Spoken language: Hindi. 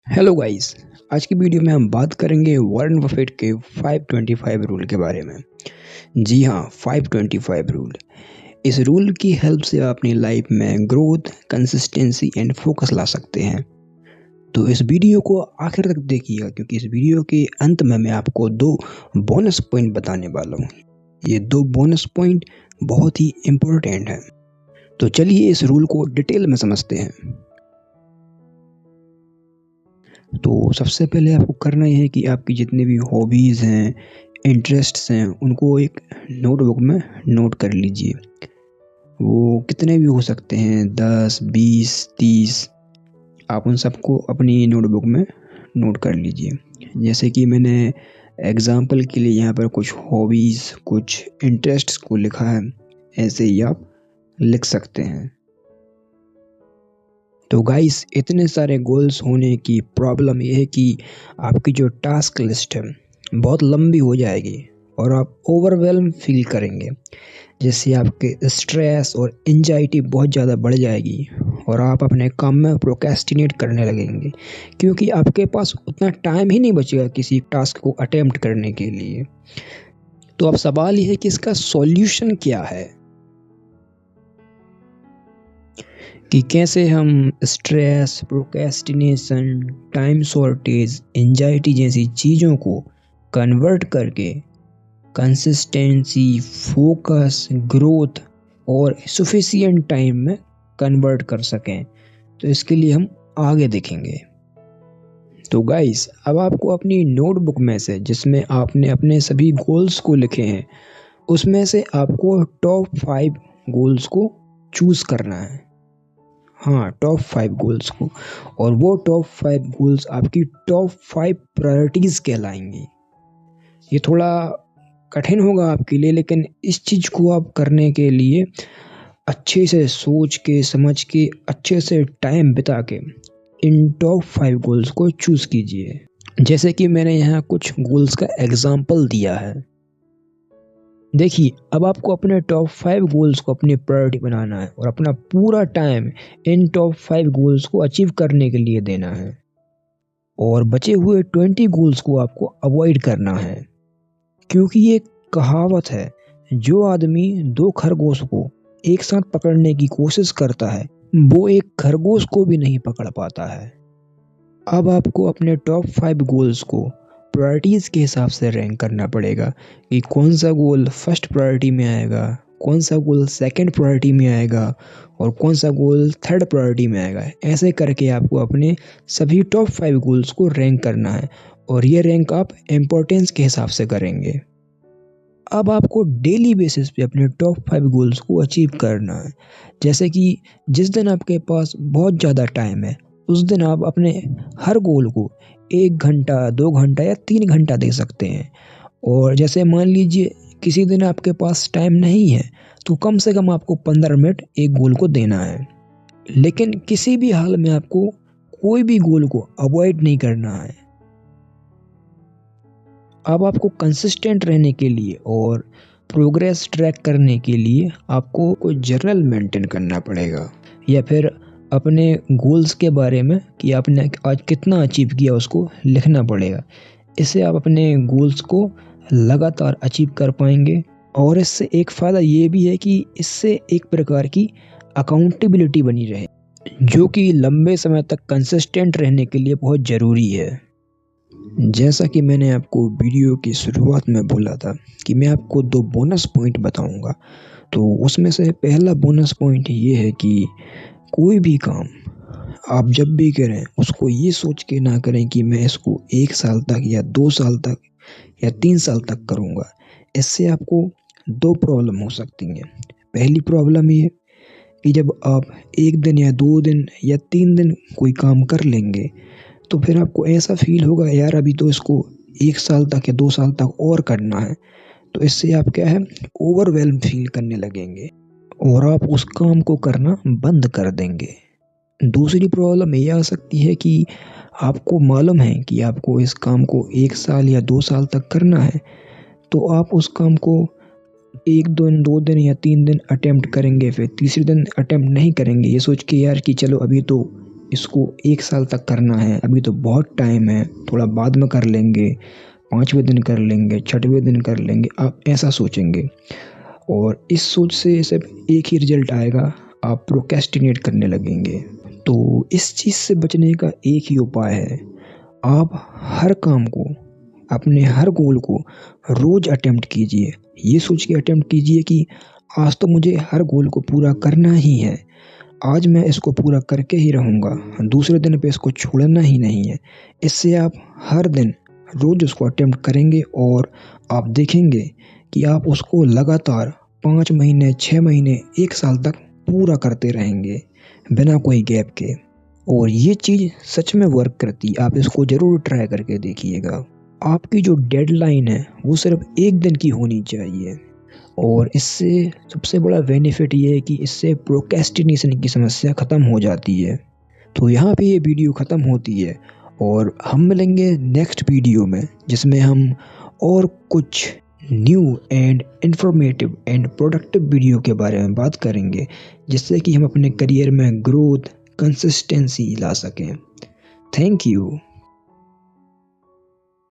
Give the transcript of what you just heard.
Hello guys. आज की वीडियो में हम बात करेंगे वॉरेन बफेट के 525 रूल के बारे में। जी हाँ, 525 रूल। इस रूल की हेल्प से आप अपनी लाइफ में ग्रोथ, कंसिस्टेंसी एंड फोकस ला सकते हैं। तो इस वीडियो को आखिर तक देखिएगा, क्योंकि इस वीडियो के अंत में मैं आपको दो बोनस पॉइंट बताने वाला हूँ। ये दो बोनस पॉइंट बहुत ही इम्पोर्टेंट हैं। तो चलिए इस रूल को डिटेल में समझते हैं। तो सबसे पहले आपको करना ये है कि आपकी जितनी भी हॉबीज़ हैं, इंटरेस्ट्स हैं, उनको एक नोटबुक में नोट कर लीजिए। वो कितने भी हो सकते हैं, 10, 20, 30। आप उन सबको अपनी नोटबुक में नोट कर लीजिए। जैसे कि मैंने एग्ज़ाम्पल के लिए यहाँ पर कुछ हॉबीज़, कुछ इंटरेस्ट्स को लिखा है, ऐसे ही आप लिख सकते हैं। तो गाइस, इतने सारे गोल्स होने की प्रॉब्लम ये है कि आपकी जो टास्क लिस्ट है बहुत लंबी हो जाएगी और आप ओवरवेल्म फील करेंगे, जिससे आपके स्ट्रेस और एंजाइटी बहुत ज़्यादा बढ़ जाएगी और आप अपने काम में प्रोक्रेस्टिनेट करने लगेंगे, क्योंकि आपके पास उतना टाइम ही नहीं बचेगा किसी टास्क को अटेम्प्ट करने के लिए। तो अब सवाल ये है कि इसका सॉल्यूशन क्या है, कि कैसे हम stress, procrastination, time shortage, anxiety जैसी चीज़ों को कन्वर्ट करके कंसिस्टेंसी, फोकस, ग्रोथ और सफिशिएंट टाइम में कन्वर्ट कर सकें। तो इसके लिए हम आगे देखेंगे। तो गाइस, अब आपको अपनी नोटबुक में से, जिसमें आपने अपने सभी गोल्स को लिखे हैं, उसमें से आपको टॉप 5 गोल्स को चूज़ करना है। हाँ, टॉप 5 गोल्स को। और वो टॉप 5 गोल्स आपकी टॉप 5 प्रायोरिटीज़ कहलाएंगी। ये थोड़ा कठिन होगा आपके लिए, लेकिन इस चीज़ को आप करने के लिए अच्छे से सोच के, समझ के, अच्छे से टाइम बिता के इन टॉप 5 गोल्स को चूज़ कीजिए। जैसे कि मैंने यहाँ कुछ गोल्स का एग्जाम्पल दिया है। देखिए, अब आपको अपने टॉप 5 गोल्स को अपनी प्रायोरिटी बनाना है और अपना पूरा टाइम इन टॉप 5 गोल्स को अचीव करने के लिए देना है, और बचे हुए 20 गोल्स को आपको अवॉइड करना है। क्योंकि ये कहावत है, जो आदमी 2 खरगोश को एक साथ पकड़ने की कोशिश करता है, वो एक खरगोश को भी नहीं पकड़ पाता है। अब आपको अपने टॉप 5 गोल्स को प्रायोरिटीज़ के हिसाब से रैंक करना पड़ेगा कि कौन सा गोल फर्स्ट प्रायोरिटी में आएगा, कौन सा गोल सेकंड प्रायोरिटी में आएगा और कौन सा गोल थर्ड प्रायोरिटी में आएगा। ऐसे करके आपको अपने सभी टॉप 5 गोल्स को रैंक करना है, और ये रैंक आप इम्पोर्टेंस के हिसाब से करेंगे। अब आपको डेली बेसिस पे अपने टॉप 5 गोल्स को अचीव करना है। जैसे कि जिस दिन आपके पास बहुत ज़्यादा टाइम है, उस दिन आप अपने हर गोल को 1 घंटा, 2 घंटा या 3 घंटा दे सकते हैं। और जैसे मान लीजिए किसी दिन आपके पास टाइम नहीं है, तो कम से कम आपको 15 मिनट एक गोल को देना है। लेकिन किसी भी हाल में आपको कोई भी गोल को अवॉइड नहीं करना है। अब आपको कंसिस्टेंट रहने के लिए और प्रोग्रेस ट्रैक करने के लिए आपको कोई जर्नल मेंटेन करना पड़ेगा, या फिर अपने गोल्स के बारे में कि आपने आज कितना अचीव किया उसको लिखना पड़ेगा। इससे आप अपने गोल्स को लगातार अचीव कर पाएंगे। और इससे एक फ़ायदा ये भी है कि इससे एक प्रकार की अकाउंटेबिलिटी बनी रहे, जो कि लंबे समय तक कंसिस्टेंट रहने के लिए बहुत ज़रूरी है। जैसा कि मैंने आपको वीडियो की शुरुआत में बोला था कि मैं आपको 2 बोनस पॉइंट बताऊंगा। तो उसमें से पहला बोनस पॉइंट ये है कि कोई भी काम आप जब भी करें, उसको ये सोच के ना करें कि मैं इसको 1 साल तक या 2 साल तक या 3 साल तक करूंगा। इससे आपको 2 प्रॉब्लम हो सकती हैं। पहली प्रॉब्लम ये कि जब आप 1 दिन या 2 दिन या 3 दिन कोई काम कर लेंगे, तो फिर आपको ऐसा फील होगा, यार अभी तो इसको 1 साल तक या 2 साल तक और करना है। तो इससे आप क्या है, ओवरवेल्म फील करने लगेंगे और आप उस काम को करना बंद कर देंगे। दूसरी प्रॉब्लम ये आ सकती है कि आपको मालूम है कि आपको इस काम को 1 साल या 2 साल तक करना है, तो आप उस काम को 1 दिन, 2 दिन या 3 दिन अटेम्प्ट करेंगे, फिर तीसरे दिन अटेम्प्ट नहीं करेंगे, ये सोच के यार कि चलो अभी तो इसको 1 साल तक करना है, अभी तो बहुत टाइम है, थोड़ा बाद में कर लेंगे, 5वें दिन कर लेंगे, 6वें दिन कर लेंगे, आप ऐसा सोचेंगे और इस सोच से सिर्फ एक ही रिजल्ट आएगा, आप प्रोक्रेस्टिनेट करने लगेंगे। तो इस चीज़ से बचने का एक ही उपाय है, आप हर काम को, अपने हर गोल को रोज़ अटेम्प्ट कीजिए। ये सोच के अटेम्प्ट कीजिए कि आज तो मुझे हर गोल को पूरा करना ही है, आज मैं इसको पूरा करके ही रहूँगा, दूसरे दिन पे इसको छोड़ना ही नहीं है। इससे आप हर दिन रोज़ उसको अटेम्प्ट करेंगे और आप देखेंगे कि आप उसको लगातार 5 महीने, 6 महीने, 1 साल तक पूरा करते रहेंगे बिना कोई गैप के। और ये चीज़ सच में वर्क करती है, आप इसको ज़रूर ट्राई करके देखिएगा। आपकी जो डेडलाइन है वो सिर्फ 1 दिन की होनी चाहिए और इससे सबसे बड़ा बेनिफिट ये है कि इससे प्रोक्रेस्टिनेशन की समस्या ख़त्म हो जाती है। तो यहाँ पे ये वीडियो ख़त्म होती है और हम मिलेंगे नेक्स्ट वीडियो में, जिसमें हम और कुछ new and informative and productive video के बारे में बात करेंगे, जिससे कि हम अपने करियर में ग्रोथ, कंसिस्टेंसी ला सकें। Thank you.